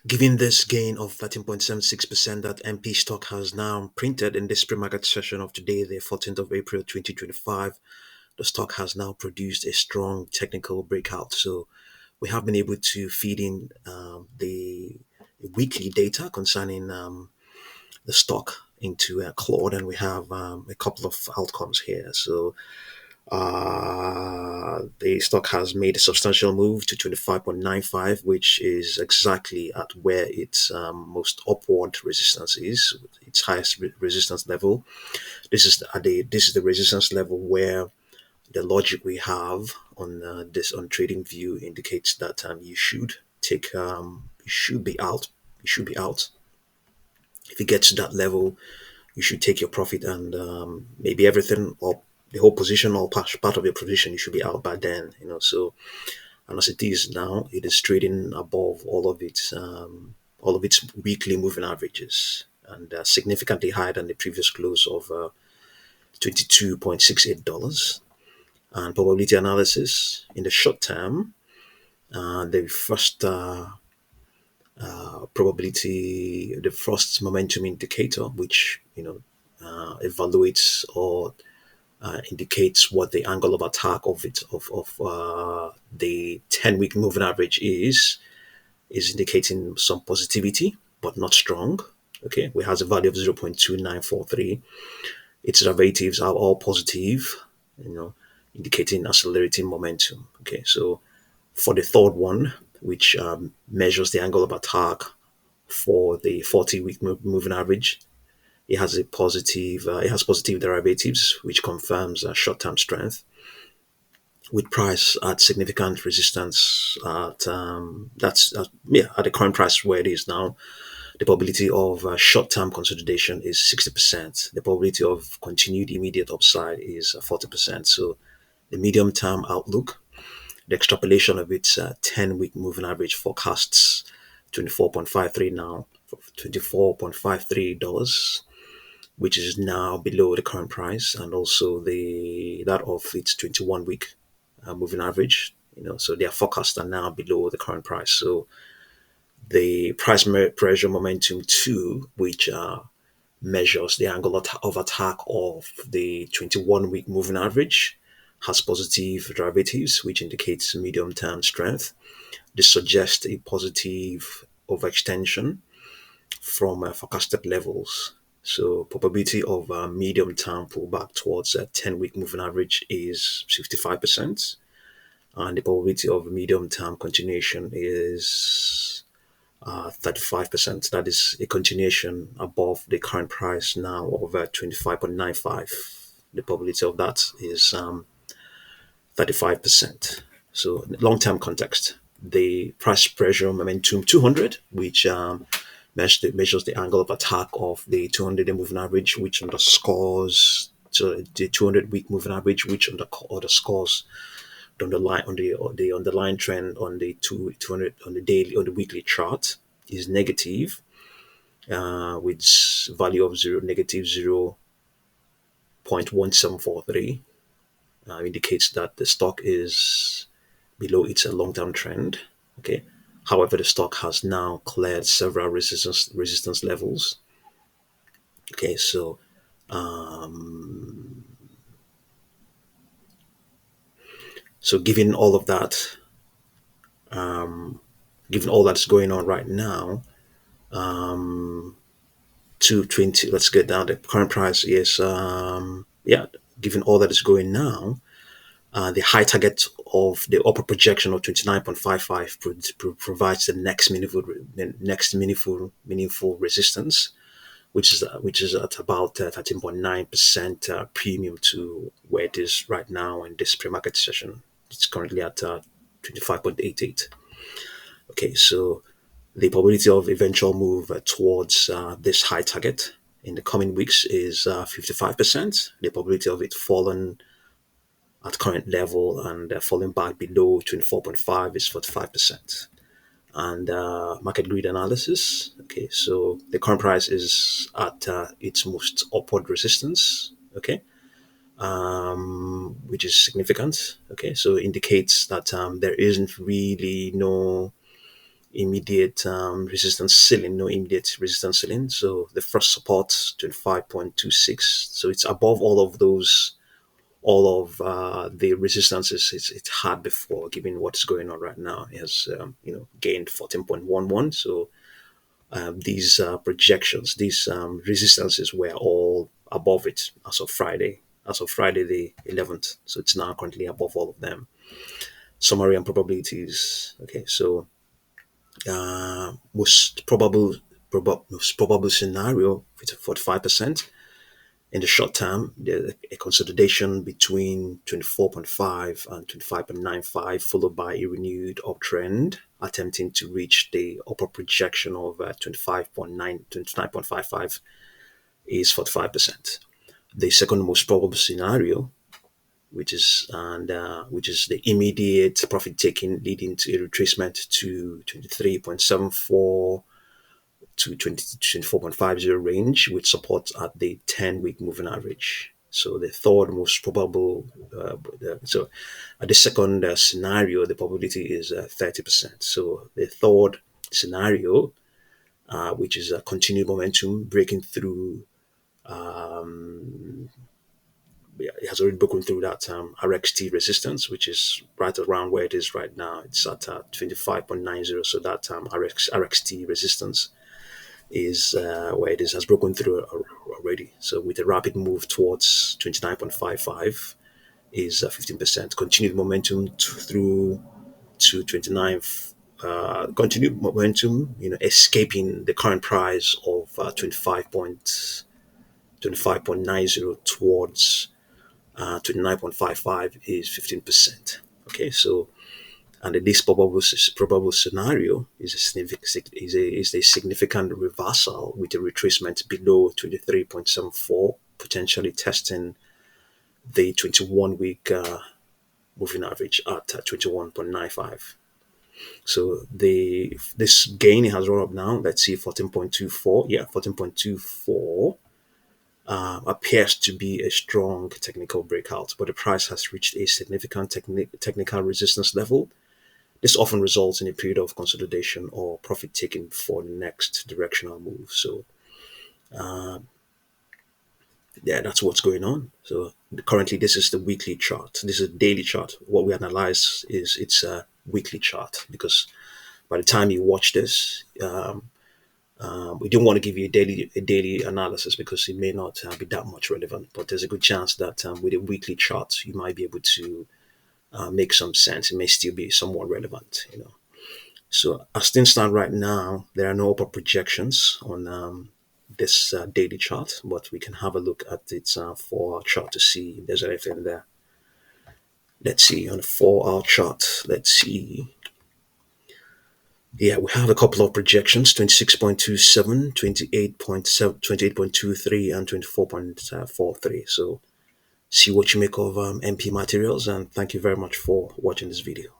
Given this gain of 13.76% that MP stock has now printed in this pre-market session of today, the 14th of April 2025, the stock has now produced a strong technical breakout. So we have been able to feed in the weekly data concerning the stock into Claude, and we have a couple of outcomes here. So the stock has made a substantial move to 25.95, which is exactly at where its most upward resistance is, its highest resistance level. This is the resistance level where the logic we have on this on trading view indicates that you should be out. You should be out. If you get to that level, you should take your profit and maybe everything or the whole position or part of your position you should be out by then. So and as it is now, it is trading above all of its weekly moving averages and significantly higher than the previous close of $22.68. And probability analysis in the short term, the first the first momentum indicator, which evaluates or indicates what the angle of attack of the 10-week moving average is indicating some positivity but not strong. Okay, we has a value of 0.2943. Its derivatives are all positive, you know, indicating accelerating momentum. Okay, so for the third one, which measures the angle of attack for the 40-week moving average, it has positive derivatives, which confirms short-term strength with price at significant resistance at at the current price where it is now. The probability of short-term consolidation is 60%. The probability of continued immediate upside is 40%. So the medium-term outlook, the extrapolation of its 10-week moving average forecasts 24.53 now, $24.53, which is now below the current price, and also the that of its 21-week moving average. So their forecasts are now below the current price. So the pressure momentum two, which measures the angle of attack of the 21-week moving average, has positive derivatives, which indicates medium-term strength. This suggests a positive overextension from forecasted levels. So probability of medium-term pullback towards a 10-week moving average is 55%, and the probability of medium-term continuation is 35%. That is a continuation above the current price now of 25.95. The probability of that is 35%. So, long-term context, the price pressure momentum 200, which measures the angle of attack of the 200-day moving average, which underscores so the 200-week moving average, which underscores the underlying trend on the 200 on the daily on the weekly chart is negative, with value of negative 0.1743, indicates that the stock is below its long-term trend. Okay. However, the stock has now cleared several resistance levels. Okay, so given all that's going on right now, 220. Let's get down. The current price is Given all that is going now, the high target of the upper projection of 29.55 provides the next meaningful resistance, which is at about 13.9% premium to where it is right now in this pre-market session. It's currently at 25.88. Okay, so the probability of eventual move towards this high target in the coming weeks is 55%. The probability of it falling at current level and falling back below 24.5 is 45%. And market greed analysis. Okay, so the current price is at its most upward resistance. Okay, which is significant. Okay, so it indicates that there isn't really no immediate resistance ceiling, no immediate resistance ceiling. So the first support 25.26. So it's above all of the resistances it's had before, given what's going on right now. It has gained 14.11. So these projections, these resistances were all above it as of Friday the 11th. So it's now currently above all of them. Summary and probabilities. Okay, so most probable scenario with 45%. In the short term, a consolidation between 24.5 and 25.95, followed by a renewed uptrend, attempting to reach the upper projection of 29.55 is 45%. The second most probable scenario, which is the immediate profit taking, leading to a retracement to 23.74 to 24.50 range, with support at the 10-week moving average. So the third most probable, so at the second scenario, the probability is 30%. So the third scenario, which is a continued momentum breaking through, it has already broken through that RXT resistance, which is right around where it is right now. It's at 25.90. So that RXT resistance is where it is, has broken through already. So with a rapid move towards 29.55 is 15%. Continued momentum through to 29. Continued momentum, escaping the current price of 25.90 towards 29.55 is 15%. Okay, so and the least probable scenario is a significant reversal with a retracement below 23.74, potentially testing the 21-week moving average at 21.95. So this gain has run up now. Let's see, 14.24. Yeah, 14.24 appears to be a strong technical breakout, but the price has reached a significant technical resistance level. This often results in a period of consolidation or profit taking for the next directional move. So, yeah, that's what's going on. So, currently, this is the weekly chart. This is a daily chart. What we analyze is it's a weekly chart, because by the time you watch this, we don't want to give you a daily analysis because it may not be that much relevant. But there's a good chance that with a weekly chart, you might be able to make some sense. It may still be somewhat relevant. So as things stand right now, there are no upper projections on this daily chart, but we can have a look at its 4-hour chart to see if there's anything there. Let's see on the 4-hour chart. Let's see. Yeah, we have a couple of projections: 26.27, 28.7, 28.23, and 24.43. So see what you make of MP materials, and thank you very much for watching this video.